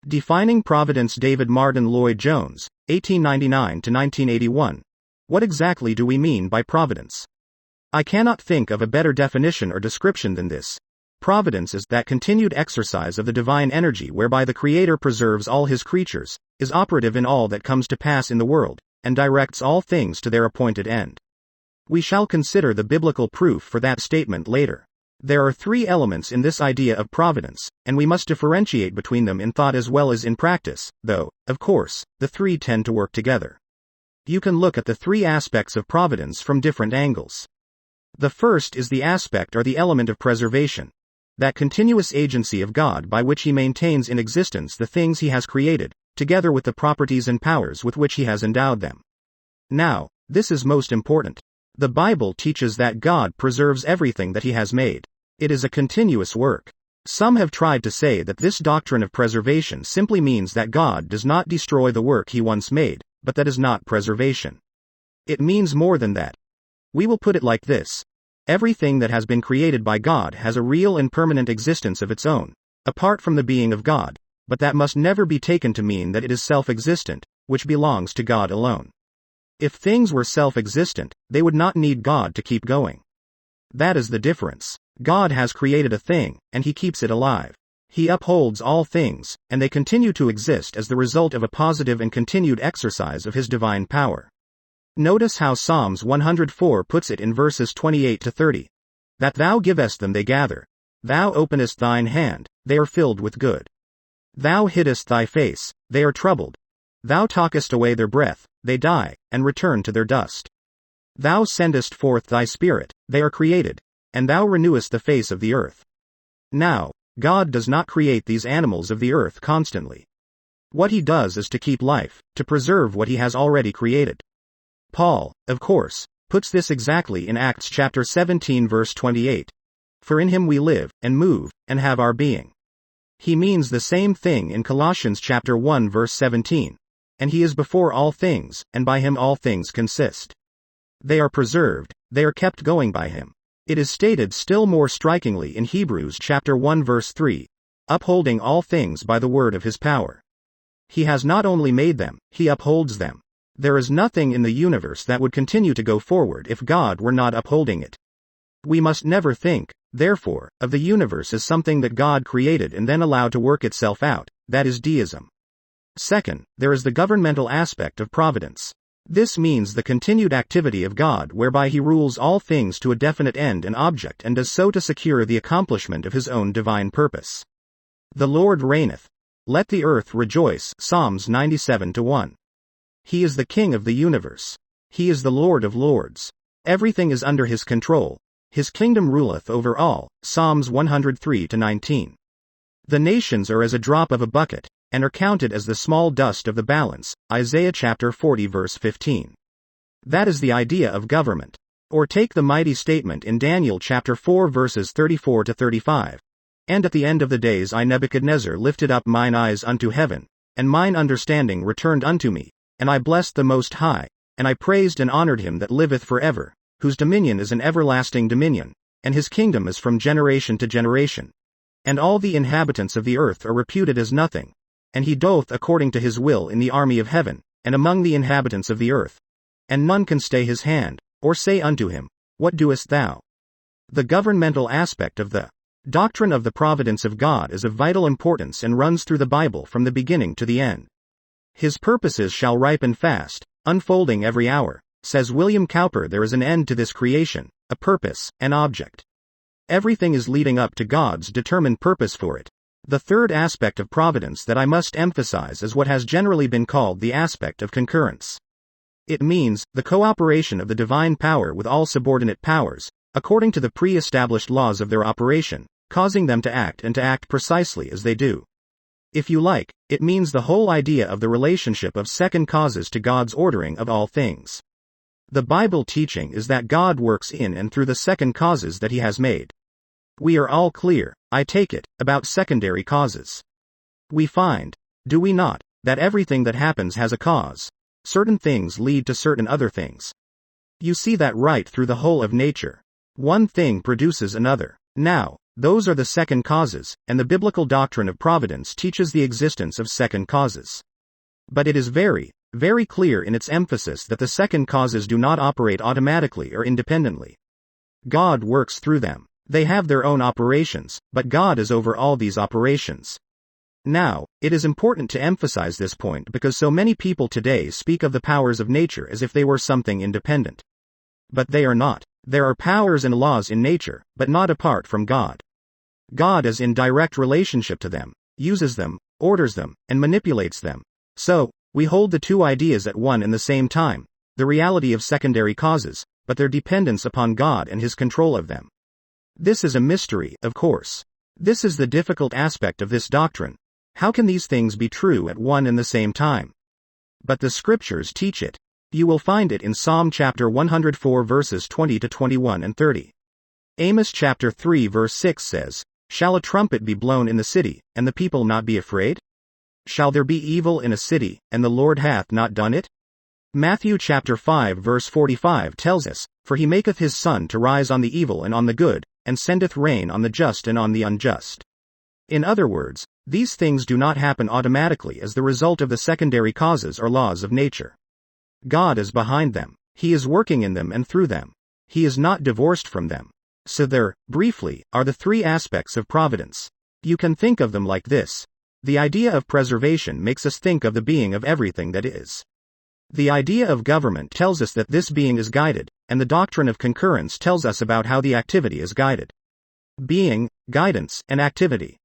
Defining Providence. David Martyn Lloyd-Jones, 1899 to 1981. What exactly do we mean by providence? I cannot think of a better definition or description than this. Providence is that continued exercise of the divine energy whereby the Creator preserves all his creatures, is operative in all that comes to pass in the world, and directs all things to their appointed end. We shall consider the biblical proof for that statement later. There are three elements in this idea of providence, and we must differentiate between them in thought as well as in practice, though, of course, the three tend to work together. You can look at the three aspects of providence from different angles. The first is the aspect or the element of preservation, that continuous agency of God by which he maintains in existence the things he has created, together with the properties and powers with which he has endowed them. Now, this is most important. The Bible teaches that God preserves everything that he has made. It is a continuous work. Some have tried to say that this doctrine of preservation simply means that God does not destroy the work he once made, but that is not preservation. It means more than that. We will put it like this. Everything that has been created by God has a real and permanent existence of its own, apart from the being of God, but that must never be taken to mean that it is self-existent, which belongs to God alone. If things were self-existent, they would not need God to keep going. That is the difference. God has created a thing, and he keeps it alive. He upholds all things, and they continue to exist as the result of a positive and continued exercise of his divine power. Notice how Psalms 104 puts it in verses 28 to 30. That thou givest them they gather. Thou openest thine hand, they are filled with good. Thou hiddest thy face, they are troubled. Thou talkest away their breath, they die, and return to their dust. Thou sendest forth thy spirit, they are created, and thou renewest the face of the earth. Now, God does not create these animals of the earth constantly. What he does is to keep life, to preserve what he has already created. Paul, of course, puts this exactly in Acts chapter 17 verse 28. For in him we live, and move, and have our being. He means the same thing in Colossians chapter 1 verse 17. And he is before all things, and by him all things consist. They are preserved, they are kept going by him. It is stated still more strikingly in Hebrews chapter 1 verse 3, upholding all things by the word of his power. He has not only made them, he upholds them. There is nothing in the universe that would continue to go forward if God were not upholding it. We must never think, therefore, of the universe as something that God created and then allowed to work itself out. That is deism. Second, there is the governmental aspect of providence. This means the continued activity of God whereby he rules all things to a definite end and object and does so to secure the accomplishment of his own divine purpose. The Lord reigneth. Let the earth rejoice. Psalms 97:1. He is the King of the universe. He is the Lord of lords. Everything is under his control. His kingdom ruleth over all. Psalms 103:19. The nations are as a drop of a bucket, and are counted as the small dust of the balance. Isaiah chapter 40 verse 15. That is the idea of government. Or take the mighty statement in Daniel chapter 4 verses 34 to 35. And at the end of the days I Nebuchadnezzar lifted up mine eyes unto heaven, and mine understanding returned unto me, and I blessed the Most High, and I praised and honored him that liveth forever, whose dominion is an everlasting dominion, and his kingdom is from generation to generation. And all the inhabitants of the earth are reputed as nothing. And he doth according to his will in the army of heaven, and among the inhabitants of the earth. And none can stay his hand, or say unto him, What doest thou? The governmental aspect of the doctrine of the providence of God is of vital importance and runs through the Bible from the beginning to the end. His purposes shall ripen fast, unfolding every hour. Says William Cowper, there is an end to this creation, a purpose, an object. Everything is leading up to God's determined purpose for it. The third aspect of providence that I must emphasize is what has generally been called the aspect of concurrence. It means the cooperation of the divine power with all subordinate powers, according to the pre-established laws of their operation, causing them to act precisely as they do. If you like, it means the whole idea of the relationship of second causes to God's ordering of all things. The Bible teaching is that God works in and through the second causes that he has made. We are all clear, I take it, about secondary causes. We find, do we not, that everything that happens has a cause. Certain things lead to certain other things. You see that right through the whole of nature. One thing produces another. Now, those are the second causes, and the biblical doctrine of providence teaches the existence of second causes. But it is very, very clear in its emphasis that the second causes do not operate automatically or independently. God works through them. They have their own operations, but God is over all these operations. Now, it is important to emphasize this point because so many people today speak of the powers of nature as if they were something independent. But they are not. There are powers and laws in nature, but not apart from God. God is in direct relationship to them, uses them, orders them, and manipulates them. So, we hold the two ideas at one and the same time, the reality of secondary causes, but their dependence upon God and His control of them. This is a mystery, of course. This is the difficult aspect of this doctrine. How can these things be true at one and the same time? But the scriptures teach it. You will find it in Psalm chapter 104 verses 20 to 21 and 30. Amos chapter 3 verse 6 says, "Shall a trumpet be blown in the city, and the people not be afraid? Shall there be evil in a city, and the Lord hath not done it?" Matthew chapter 5 verse 45 tells us, "For he maketh his sun to rise on the evil and on the good, and sendeth rain on the just and on the unjust." In other words, these things do not happen automatically as the result of the secondary causes or laws of nature. God is behind them. He is working in them and through them. He is not divorced from them. So there, briefly, are the three aspects of providence. You can think of them like this. The idea of preservation makes us think of the being of everything that is. The idea of government tells us that this being is guided, and the doctrine of concurrence tells us about how the activity is guided. Being, guidance, and activity.